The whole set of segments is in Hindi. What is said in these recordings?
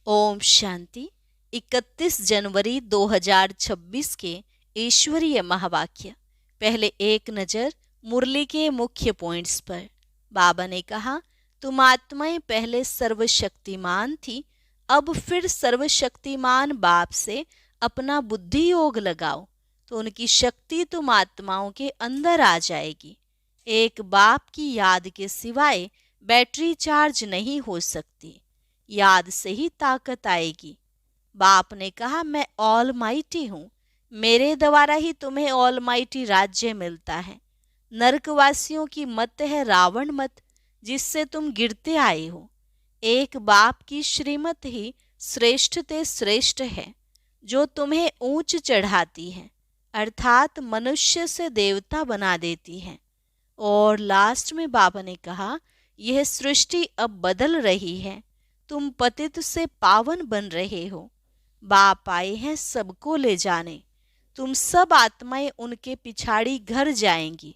ओम शांति। 31 जनवरी 2026 के ईश्वरीय महावाक्य। पहले एक नज़र मुरली के मुख्य पॉइंट्स पर। बाबा ने कहा, तुम आत्माएं पहले सर्वशक्तिमान थी, अब फिर सर्वशक्तिमान बाप से अपना बुद्धि योग लगाओ तो उनकी शक्ति तुम आत्माओं के अंदर आ जाएगी। एक बाप की याद के सिवाय बैटरी चार्ज नहीं हो सकती, याद से ही ताकत आएगी। बाप ने कहा, मैं ऑल माइटी हूँ, मेरे द्वारा ही तुम्हें ऑल माइटी राज्य मिलता है। नरकवासियों की मत है रावण मत, जिससे तुम गिरते आए हो। एक बाप की श्रीमत ही श्रेष्ठ ते श्रेष्ठ है, जो तुम्हें ऊंच चढ़ाती है, अर्थात मनुष्य से देवता बना देती है। और लास्ट में बाबा ने कहा, यह सृष्टि अब बदल रही है, तुम पतित से पावन बन रहे हो। बाप आए हैं सबको ले जाने, तुम सब आत्माएं उनके पिछाड़ी घर जाएंगी।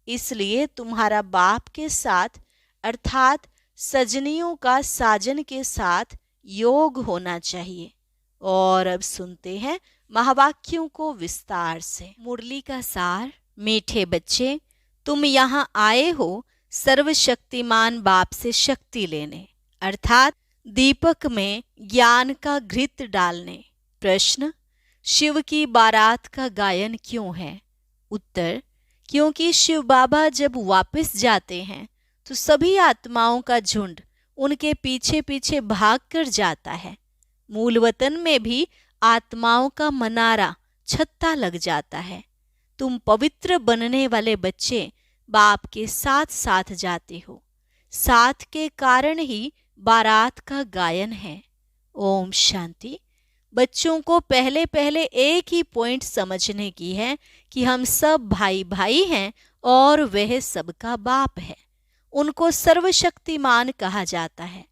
इसलिए तुम्हारा बाप के साथ अर्थात सजनियों का साजन के साथ योग होना चाहिए। और अब सुनते हैं महावाक्यों को विस्तार से। मुरली का सार। मीठे बच्चे, तुम यहाँ आए हो सर्वशक्तिमान बाप से शक्ति लेने, अर्थात दीपक में ज्ञान का घृत डालने। प्रश्न, शिव की बारात का गायन क्यों है? उत्तर, क्योंकि शिव बाबा जब वापस जाते हैं तो सभी आत्माओं का झुंड उनके पीछे पीछे भाग कर जाता है। मूल वतन में भी आत्माओं का मनारा छत्ता लग जाता है। तुम पवित्र बनने वाले बच्चे बाप के साथ साथ जाते हो, साथ के कारण ही बारात का गायन है। ओम शांति। बच्चों को पहले पहले एक ही पॉइंट समझने की है कि हम सब भाई भाई हैं और वह सबका बाप है। उनको सर्वशक्तिमान कहा जाता है।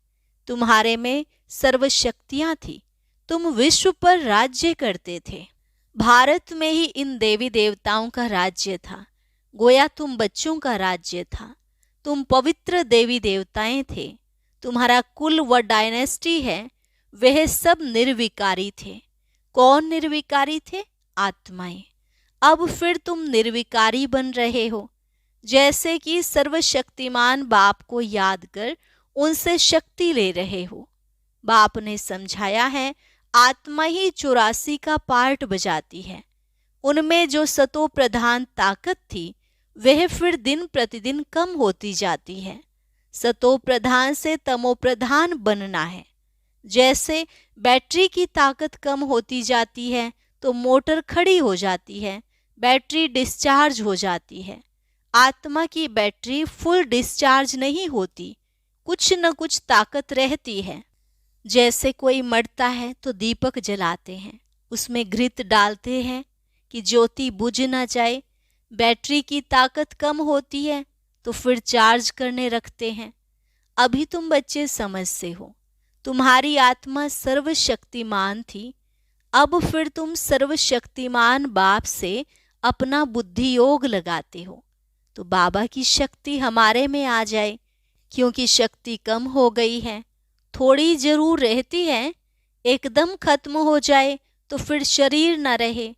तुम्हारे में सर्वशक्तियां थी, तुम विश्व पर राज्य करते थे। भारत में ही इन देवी देवताओं का राज्य था, गोया तुम बच्चों का राज्य था। तुम पवित्र देवी देवताएं थे। तुम्हारा कुल व डायनेस्टी है, वह सब निर्विकारी थे। कौन निर्विकारी थे? आत्माएं। अब फिर तुम निर्विकारी बन रहे हो, जैसे कि सर्वशक्तिमान बाप को याद कर उनसे शक्ति ले रहे हो। बाप ने समझाया है, आत्मा ही 84 का पार्ट बजाती है। उनमें जो सतो प्रधान ताकत थी, वह फिर दिन प्रतिदिन कम होती जाती है। सतो प्रधान से तमो प्रधान बनना है। जैसे बैटरी की ताकत कम होती जाती है तो मोटर खड़ी हो जाती है, बैटरी डिस्चार्ज हो जाती है। आत्मा की बैटरी फुल डिस्चार्ज नहीं होती, कुछ न कुछ ताकत रहती है। जैसे कोई मरता है तो दीपक जलाते हैं, उसमें घृत डालते हैं कि ज्योति बुझ ना जाए। बैटरी की ताकत कम होती है तो फिर चार्ज करने रखते हैं। अभी तुम बच्चे समझ से हो, तुम्हारी आत्मा सर्वशक्तिमान थी, अब फिर तुम सर्वशक्तिमान बाप से अपना बुद्धि योग लगाते हो तो बाबा की शक्ति हमारे में आ जाए। क्योंकि शक्ति कम हो गई है, थोड़ी जरूर रहती है, एकदम खत्म हो जाए तो फिर शरीर न रहे।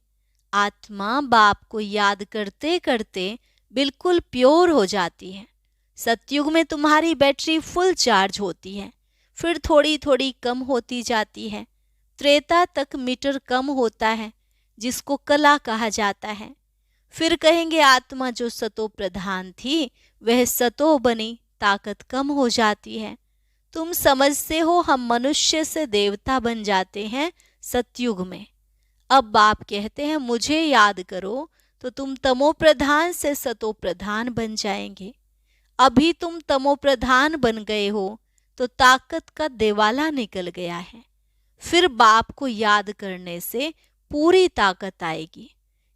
आत्मा बाप को याद करते करते बिल्कुल प्योर हो जाती है। सतयुग में तुम्हारी बैटरी फुल चार्ज होती है, फिर थोड़ी थोड़ी कम होती जाती है। त्रेता तक मीटर कम होता है, जिसको कला कहा जाता है। फिर कहेंगे आत्मा जो सतो प्रधान थी वह सतो बनी, ताकत कम हो जाती है। तुम समझते हो हम मनुष्य से देवता बन जाते हैं सतयुग में। अब बाप कहते हैं मुझे याद करो तो तुम तमो प्रधान से सतो प्रधान बन जाएंगे। अभी तुम तमो प्रधान बन गए हो तो ताकत का देवाला निकल गया है। फिर बाप को याद करने से पूरी ताकत आएगी,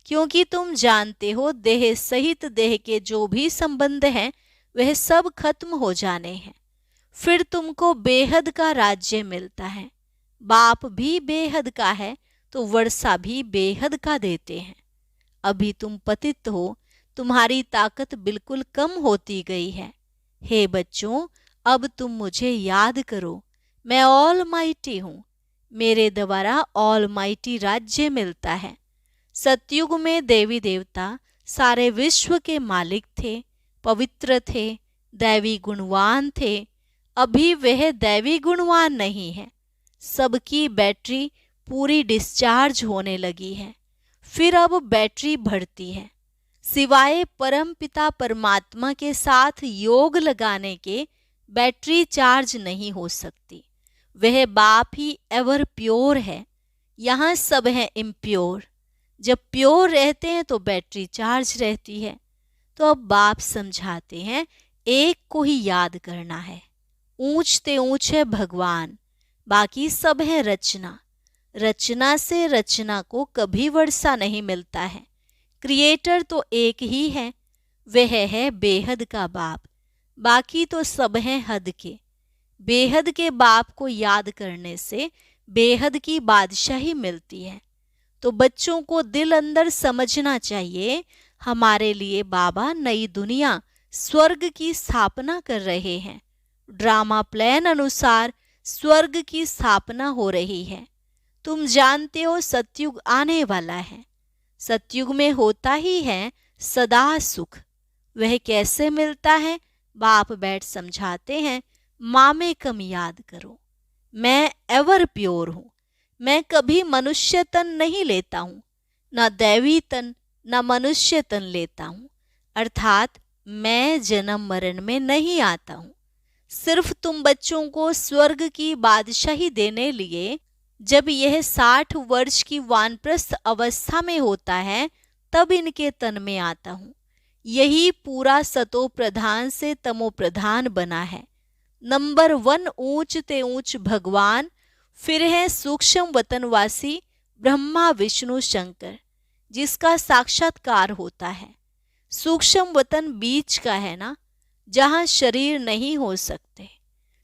क्योंकि तुम जानते हो देह सहित देह के जो भी संबंध हैं वह सब खत्म हो जाने हैं। फिर तुमको बेहद का राज्य मिलता है। बाप भी बेहद का है तो वर्षा भी बेहद का देते हैं। अभी तुम पतित हो, तुम्हारी ताकत बिल्कुल कम होती गई है। हे बच्चों, अब तुम मुझे याद करो, मैं ऑल माइटी हूँ, मेरे द्वारा ऑलमाइटी राज्य मिलता है। सतयुग में देवी देवता सारे विश्व के मालिक थे, पवित्र थे, दैवी गुणवान थे। अभी वह दैवी गुणवान नहीं है। सबकी बैटरी पूरी डिस्चार्ज होने लगी है, फिर अब बैटरी बढ़ती है। सिवाय परम पिता परमात्मा के साथ योग लगाने के बैटरी चार्ज नहीं हो सकती। वह बाप ही एवर प्योर है। यहाँ सब है इम्प्योर। जब प्योर रहते हैं तो बैटरी चार्ज रहती है। तो अब बाप समझाते हैं, एक को ही याद करना है। ऊंचते ऊंच है भगवान, बाकी सब है रचना। रचना से रचना को कभी वर्षा नहीं मिलता है। क्रिएटर तो एक ही है, वह है बेहद का बाप। बाकी तो सब हैं हद के। बेहद के बाप को याद करने से बेहद की बादशाही मिलती है। तो बच्चों को दिल अंदर समझना चाहिए, हमारे लिए बाबा नई दुनिया स्वर्ग की स्थापना कर रहे हैं। ड्रामा प्लान अनुसार स्वर्ग की स्थापना हो रही है। तुम जानते हो सतयुग आने वाला है। सतयुग में होता ही है सदा सुख। वह कैसे मिलता है? बाप बैठ समझाते हैं, माँ में कम याद करो। मैं एवर प्योर हूँ। मैं कभी मनुष्य तन नहीं लेता हूँ, ना दैवी तन ना मनुष्य तन लेता हूँ। अर्थात मैं जन्म मरण में नहीं आता हूँ। सिर्फ तुम बच्चों को स्वर्ग की बादशाही देने लिए जब यह 60 वर्ष की वानप्रस्थ अवस्था में होता है, तब इनके तन में आता हूँ। यही पूरा सतो प्रधान से तमो प्रधान बना है। नंबर 1 ऊंचते ऊंच भगवान, फिर है सूक्ष्म वतनवासी ब्रह्मा विष्णु शंकर, जिसका साक्षात्कार होता है। सूक्ष्म वतन बीच का है ना, जहां शरीर नहीं हो सकते।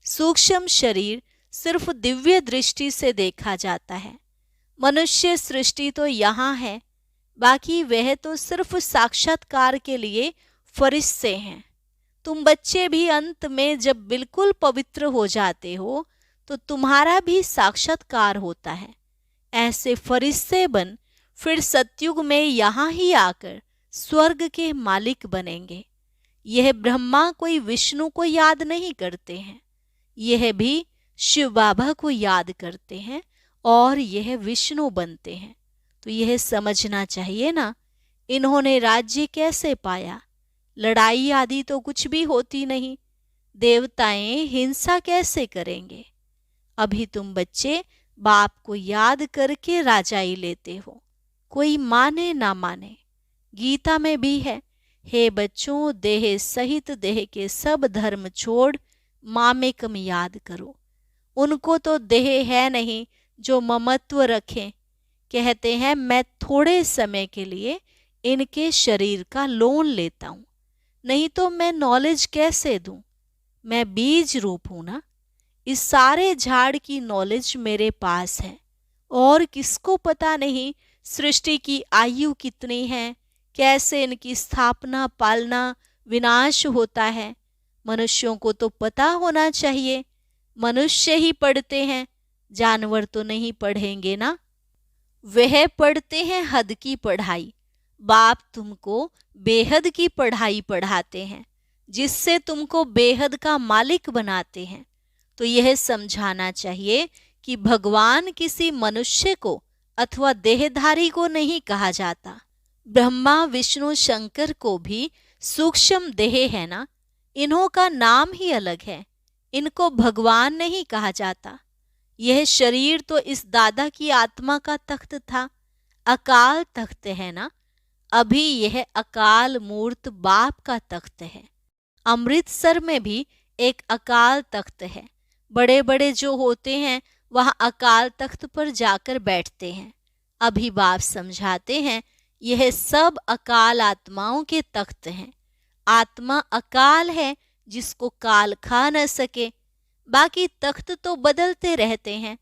सूक्ष्म शरीर सिर्फ दिव्य दृष्टि से देखा जाता है। मनुष्य सृष्टि तो यहाँ है, बाकी वह तो सिर्फ साक्षात्कार के लिए फरिश्ते हैं। तुम बच्चे भी अंत में जब बिल्कुल पवित्र हो जाते हो तो तुम्हारा भी साक्षात्कार होता है। ऐसे फरिश्ते बन फिर सतयुग में यहाँ ही आकर स्वर्ग के मालिक बनेंगे। यह ब्रह्मा कोई विष्णु को याद नहीं करते हैं, यह भी शिव बाबा को याद करते हैं और यह विष्णु बनते हैं। तो यह समझना चाहिए ना, इन्होंने राज्य कैसे पाया? लड़ाई आदि तो कुछ भी होती नहीं। देवताएं हिंसा कैसे करेंगे? अभी तुम बच्चे बाप को याद करके राजाई लेते हो, कोई माने ना माने। गीता में भी है, हे बच्चों देह सहित देह के सब धर्म छोड़ माँ में कम याद करो। उनको तो देह है नहीं जो ममत्व रखें। कहते हैं मैं थोड़े समय के लिए इनके शरीर का लोन लेता हूँ, नहीं तो मैं नॉलेज कैसे दूं? मैं बीज रूप हूं ना। इस सारे झाड़ की नॉलेज मेरे पास है और किसको पता नहीं सृष्टि की आयु कितनी है, कैसे इनकी स्थापना पालना विनाश होता है। मनुष्यों को तो पता होना चाहिए। मनुष्य ही पढ़ते हैं, जानवर तो नहीं पढ़ेंगे ना। वह पढ़ते हैं हद की पढ़ाई। बाप तुमको बेहद की पढ़ाई पढ़ाते हैं, जिससे तुमको बेहद का मालिक बनाते हैं। तो यह समझाना चाहिए कि भगवान किसी मनुष्य को अथवा देहधारी को नहीं कहा जाता। ब्रह्मा विष्णु शंकर को भी सूक्ष्म देह है ना, इन्हों का नाम ही अलग है। इनको भगवान नहीं कहा जाता। यह शरीर तो इस दादा की आत्मा का तख्त था, अकाल तख्त है ना। अभी यह अकाल मूर्त बाप का तख्त है। अमृतसर में भी एक अकाल तख्त है। बड़े बड़े जो होते हैं वह अकाल तख्त पर जाकर बैठते हैं। अभी बाप समझाते हैं यह सब अकाल आत्माओं के तख्त हैं। आत्मा अकाल है जिसको काल खा न सके। बाकी तख्त तो बदलते रहते हैं।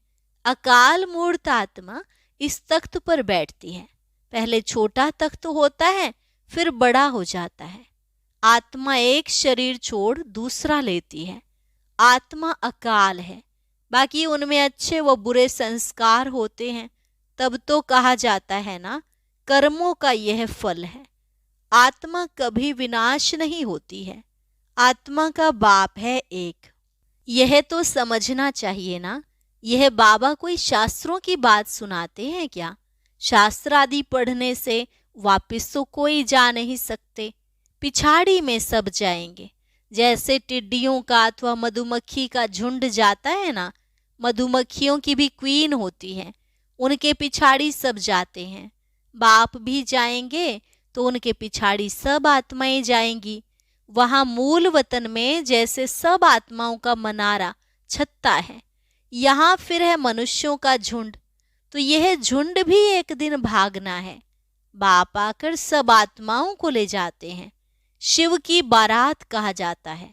अकाल मूर्त आत्मा इस तख्त पर बैठती है। पहले छोटा तख्त होता है, फिर बड़ा हो जाता है। आत्मा एक शरीर छोड़ दूसरा लेती है। आत्मा अकाल है। बाकी उनमें अच्छे व बुरे संस्कार होते हैं, तब तो कहा जाता है ना, कर्मों का यह फल है। आत्मा कभी विनाश नहीं होती है, आत्मा का बाप है एक। यह तो समझना चाहिए ना। यह बाबा कोई शास्त्रों की बात सुनाते हैं क्या? शास्त्र आदि पढ़ने से वापिस तो कोई जा नहीं सकते, पिछाड़ी में सब जाएंगे। जैसे टिड्डियों का अथवा मधुमक्खी का झुंड जाता है ना, मधुमक्खियों की भी क्वीन होती है, उनके पिछाड़ी सब जाते हैं। बाप भी जाएंगे तो उनके पिछाड़ी सब आत्माएं जाएंगी। वहां मूल वतन में जैसे सब आत्माओं का मनारा छत्ता है, यहाँ फिर है मनुष्यों का झुंड। तो यह झुंड भी एक दिन भागना है। बाप आकर सब आत्माओं को ले जाते हैं। शिव की बारात कहा जाता है।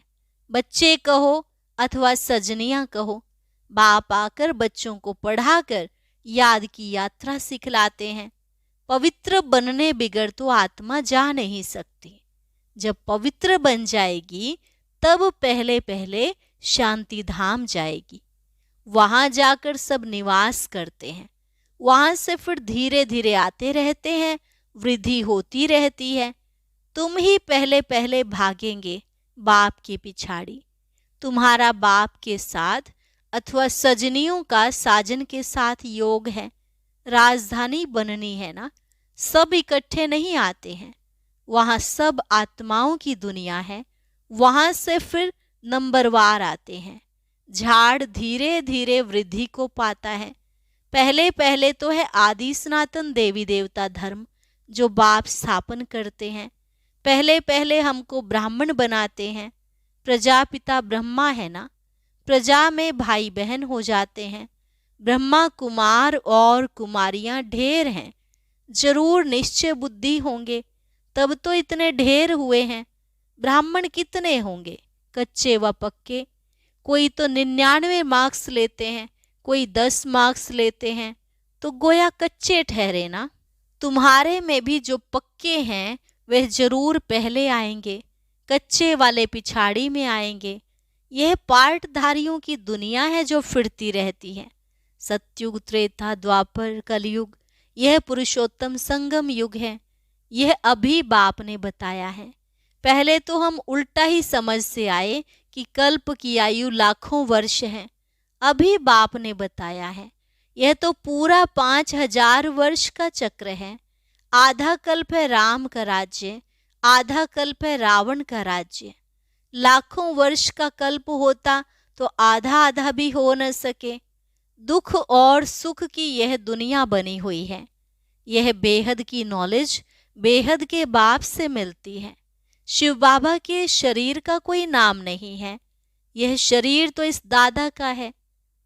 बच्चे कहो अथवा सजनियां कहो, बाप आकर बच्चों को पढ़ाकर याद की यात्रा सिखलाते हैं। पवित्र बनने बिगर तो आत्मा जा नहीं सकती। जब पवित्र बन जाएगी तब पहले पहले शांति धाम जाएगी। वहां जाकर सब निवास करते हैं। वहां से फिर धीरे धीरे आते रहते हैं, वृद्धि होती रहती है। तुम ही पहले पहले भागेंगे बाप के पिछाड़ी। तुम्हारा बाप के साथ अथवा सजनियों का साजन के साथ योग है। राजधानी बननी है ना, सब इकट्ठे नहीं आते हैं। वहां सब आत्माओं की दुनिया है। वहां से फिर नंबरवार आते हैं। झाड़ धीरे धीरे वृद्धि को पाता है। पहले पहले तो है आदि सनातन देवी देवता धर्म जो बाप स्थापन करते हैं। पहले पहले हमको ब्राह्मण बनाते हैं। प्रजापिता ब्रह्मा है ना, प्रजा में भाई बहन हो जाते हैं। ब्रह्मा कुमार और कुमारियां ढेर हैं। जरूर निश्चय बुद्धि होंगे, तब तो इतने ढेर हुए हैं। ब्राह्मण कितने होंगे, कच्चे व पक्के? कोई तो 99 मार्क्स लेते हैं, कोई 10 मार्क्स लेते हैं, तो गोया कच्चे ठहरे ना। तुम्हारे में भी जो पक्के हैं वह जरूर पहले आएंगे, कच्चे वाले पिछाड़ी में आएंगे। यह पार्टधारियों की दुनिया है जो फिरती रहती है। सतयुग, त्रेता, द्वापर, कलयुग, यह पुरुषोत्तम संगम युग है। यह अभी बाप ने बताया है। पहले तो हम उल्टा ही समझ से आए कि कल्प की आयु लाखों वर्ष है। अभी बाप ने बताया है यह तो पूरा 5000 वर्ष का चक्र है। आधा कल्प है राम का राज्य, आधा कल्प है रावण का राज्य। लाखों वर्ष का कल्प होता तो आधा आधा भी हो न सके। दुख और सुख की यह दुनिया बनी हुई है। यह बेहद की नॉलेज बेहद के बाप से मिलती है। शिव बाबा के शरीर का कोई नाम नहीं है। यह शरीर तो इस दादा का है।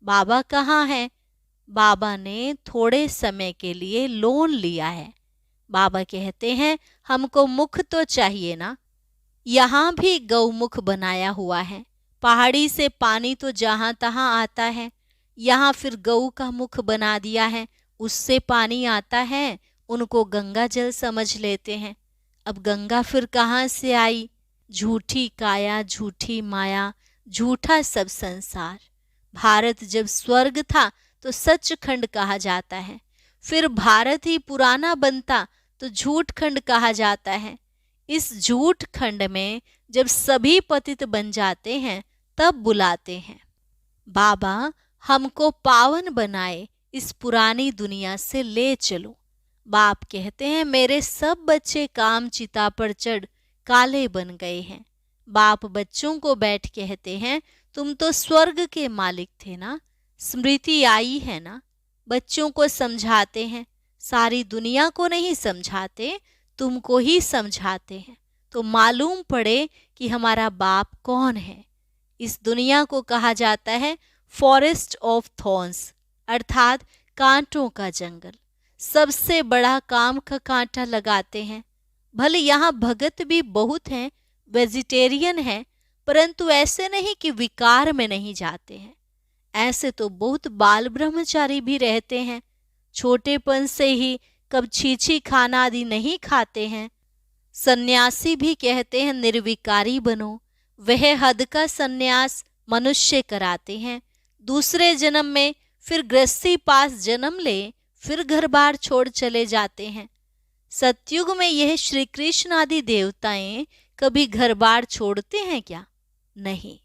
बाबा कहाँ है? बाबा ने थोड़े समय के लिए लोन लिया है। बाबा कहते हैं हमको मुख तो चाहिए ना। यहाँ भी गौमुख बनाया हुआ है। पहाड़ी से पानी तो जहाँ तहाँ आता है, यहाँ फिर गऊ का मुख बना दिया है, उससे पानी आता है। उनको गंगा जल समझ लेते हैं। अब गंगा फिर कहाँ से आई? झूठी काया, झूठी माया, झूठा सब संसार। भारत जब स्वर्ग था तो सचखंड कहा जाता है। फिर भारत ही पुराना बनता तो झूठ खंड कहा जाता है। इस झूठ खंड में जब सभी पतित बन जाते हैं तब बुलाते हैं बाबा हमको पावन बनाए, इस पुरानी दुनिया से ले चलो। बाप कहते हैं मेरे सब बच्चे काम चिता पर चढ़ काले बन गए हैं। बाप बच्चों को बैठ कहते हैं तुम तो स्वर्ग के मालिक थे ना, स्मृति आई है ना। बच्चों को समझाते हैं, सारी दुनिया को नहीं समझाते, तुमको ही समझाते हैं तो मालूम पड़े कि हमारा बाप कौन है। इस दुनिया को कहा जाता है फॉरेस्ट ऑफ थॉर्न्स, अर्थात कांटों का जंगल। सबसे बड़ा काम का कांटा लगाते हैं। भले यहाँ भगत भी बहुत हैं, वेजिटेरियन हैं, परंतु ऐसे नहीं कि विकार में नहीं जाते हैं। ऐसे तो बहुत बाल ब्रह्मचारी भी रहते हैं, छोटेपन से ही कब छीछी खाना आदि नहीं खाते हैं। सन्यासी भी कहते हैं निर्विकारी बनो, वह हद का सन्यास मनुष्य कराते हैं। दूसरे जन्म में फिर गृहस्थी पास जन्म ले, फिर घर बार छोड़ चले जाते हैं। सतयुग में यह श्री कृष्ण आदि देवताएं कभी घर बार छोड़ते हैं क्या? नहीं।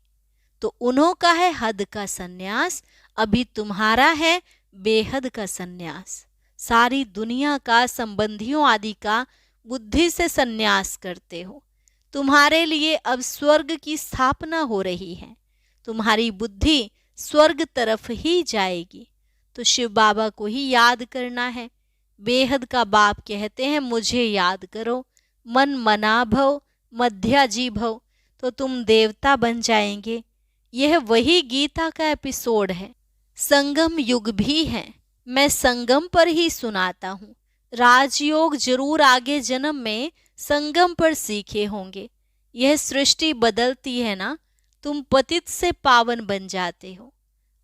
तो उन्हों का है हद का सन्यास, अभी तुम्हारा है बेहद का सन्यास। सारी दुनिया का, संबंधियों आदि का बुद्धि से सन्यास करते हो। तुम्हारे लिए अब स्वर्ग की स्थापना हो रही है, तुम्हारी बुद्धि स्वर्ग तरफ ही जाएगी। तो शिव बाबा को ही याद करना है। बेहद का बाप कहते हैं मुझे याद करो, मन मना भव मध्याजी भव, तो तुम देवता बन जाएंगे। यह वही गीता का एपिसोड है। संगम युग भी है, मैं संगम पर ही सुनाता हूँ। राजयोग जरूर आगे जन्म में संगम पर सीखे होंगे। यह सृष्टि बदलती है ना, तुम पतित से पावन बन जाते हो।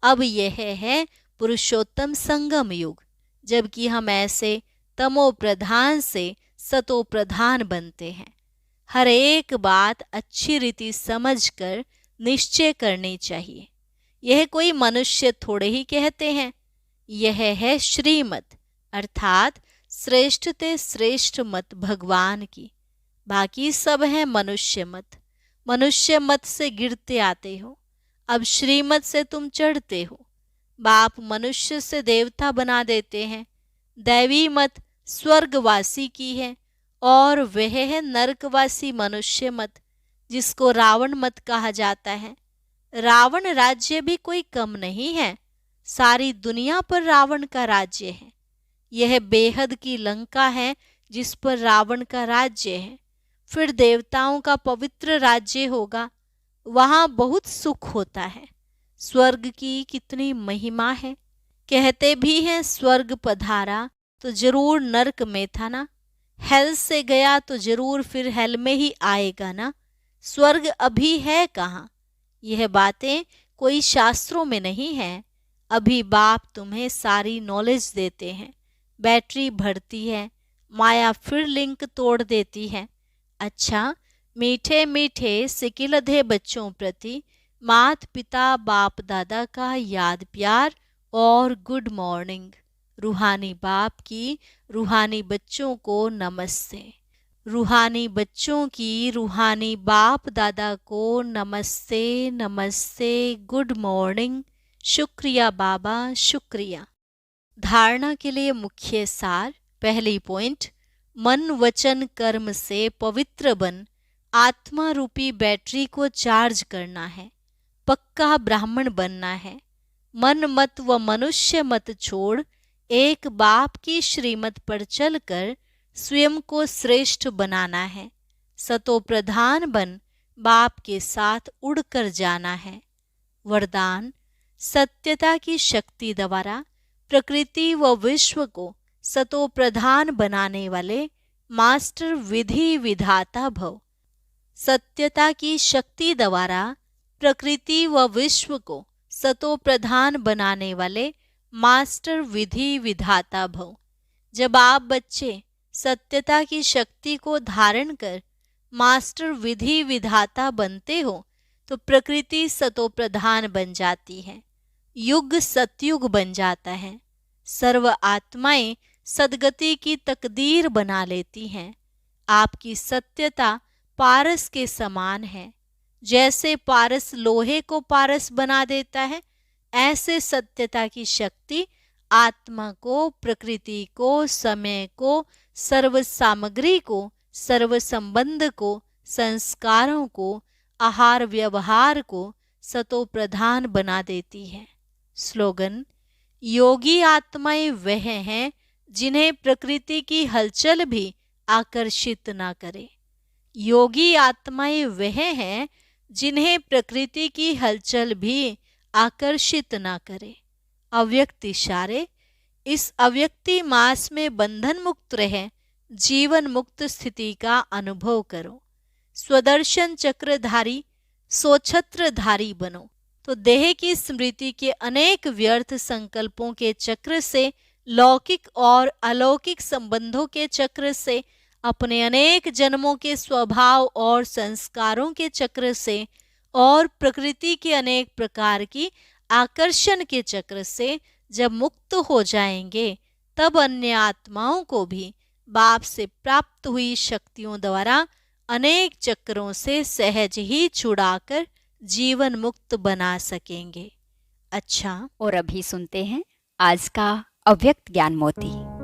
अब यह है पुरुषोत्तम संगम युग, जबकि हम ऐसे तमो प्रधान से सतो प्रधान बनते हैं। हर एक बात अच्छी रीति समझकर निश्चय करनी चाहिए। यह कोई मनुष्य थोड़े ही कहते हैं, यह है श्रीमत, अर्थात श्रेष्ठ ते श्रेष्ठ मत भगवान की। बाकी सब है मनुष्य मत। मनुष्य मत से गिरते आते हो, अब श्रीमत से तुम चढ़ते हो। बाप मनुष्य से देवता बना देते हैं। दैवी मत स्वर्गवासी की है और वह है नरकवासी मनुष्य मत, जिसको रावण मत कहा जाता है। रावण राज्य भी कोई कम नहीं है, सारी दुनिया पर रावण का राज्य है। यह बेहद की लंका है जिस पर रावण का राज्य है। फिर देवताओं का पवित्र राज्य होगा, वहां बहुत सुख होता है। स्वर्ग की कितनी महिमा है। कहते भी हैं स्वर्ग पधारा तो जरूर नरक में था ना, हेल से गया तो जरूर फिर हेल में ही आएगा ना। स्वर्ग अभी है कहाँ? यह बातें कोई शास्त्रों में नहीं है। अभी बाप तुम्हें सारी नॉलेज देते हैं। बैटरी भरती है, माया फिर लिंक तोड़ देती है। अच्छा, मीठे मीठे सिकिलधे बच्चों प्रति मात पिता बाप दादा का याद प्यार और गुड मॉर्निंग। रूहानी बाप की रूहानी बच्चों को नमस्ते। रूहानी बच्चों की रूहानी बाप दादा को नमस्ते नमस्ते, गुड मॉर्निंग। शुक्रिया बाबा, शुक्रिया। धारणा के लिए मुख्य सार। पहली पॉइंट, मन वचन कर्म से पवित्र बन आत्मा रूपी बैटरी को चार्ज करना है। पक्का ब्राह्मण बनना है। मन मत व मनुष्य मत छोड़ एक बाप की श्रीमत पर चलकर स्वयं को श्रेष्ठ बनाना है। सतो प्रधान बन बाप के साथ उड़कर जाना है। वरदान, सत्यता की शक्ति द्वारा प्रकृति व विश्व को सतो प्रधान बनाने वाले मास्टर विधि विधाता भव। सत्यता की शक्ति द्वारा प्रकृति व विश्व को सतो प्रधान बनाने वाले मास्टर विधि विधाता भव। जब आप बच्चे सत्यता की शक्ति को धारण कर मास्टर विधि विधाता बनते हो तो प्रकृति सतो प्रधान बन जाती है, युग सतयुग बन जाता है। सर्व आत्माएं सदगति की तकदीर बना लेती हैं। आपकी सत्यता पारस के समान है। जैसे पारस लोहे को पारस बना देता है, ऐसे सत्यता की शक्ति आत्मा को, प्रकृति को, समय को, सर्व सामग्री को, सर्व संबंध को, संस्कारों को, आहार व्यवहार को सतो प्रधान बना देती है। स्लोगन, योगी आत्माएं वह हैं जिन्हें प्रकृति की हलचल भी आकर्षित ना करे। योगी आत्माएं वह हैं जिन्हें प्रकृति की हलचल भी आकर्षित ना करे। अव्यक्त इशारे, इस अव्यक्ति मास में बंधन मुक्त रहे, जीवन मुक्त स्थिति का अनुभव करो। स्वदर्शन चक्रधारी सोछत्रधारी बनो तो देह की स्मृति के अनेक व्यर्थ संकल्पों के चक्र से, लौकिक और अलौकिक संबंधों के चक्र से, अपने अनेक जन्मों के स्वभाव और संस्कारों के चक्र से और प्रकृति के अनेक प्रकार की आकर्षण के चक्र से जब मुक्त हो जाएंगे, तब अन्य आत्माओं को भी बाप से प्राप्त हुई शक्तियों द्वारा अनेक चक्रों से सहज ही छुड़ाकर जीवन मुक्त बना सकेंगे। अच्छा, और अभी सुनते हैं आज का अव्यक्त ज्ञान मोती।